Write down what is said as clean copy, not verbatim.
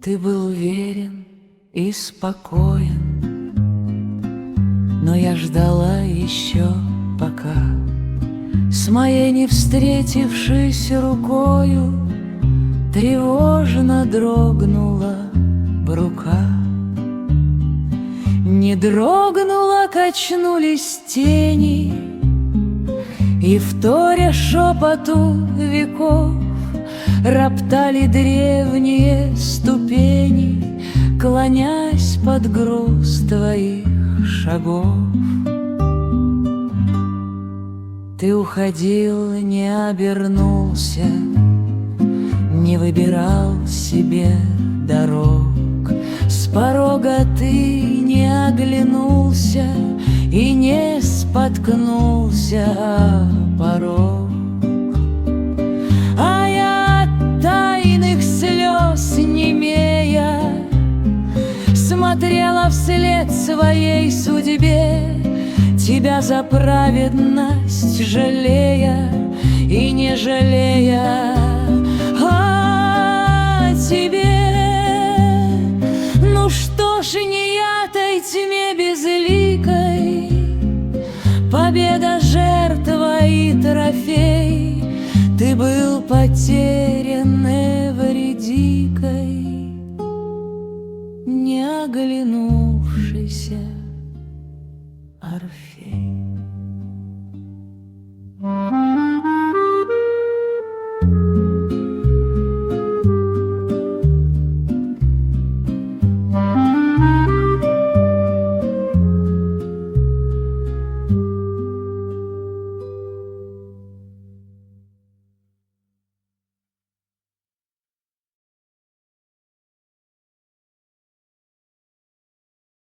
Ты был уверен и спокоен, но я ждала еще пока с моей не встретившейся рукою тревожно дрогнула бы рука. Не дрогнула, качнулись тени, и вторя шепоту веков роптали древние ступени, клонясь под груз твоих шагов. Ты уходил, не обернулся, не выбирал себе дорог. С порога ты не оглянулся и не споткнулся о порог. А я от тайных слез немея смотрела вслед своей судьбе, тебя за праведность жалея и не жалея о тебе. Ну что ж, не этой тьме безликой, победа, жертва и трофей, ты был потерян Эвридикой, не оглянувшийся.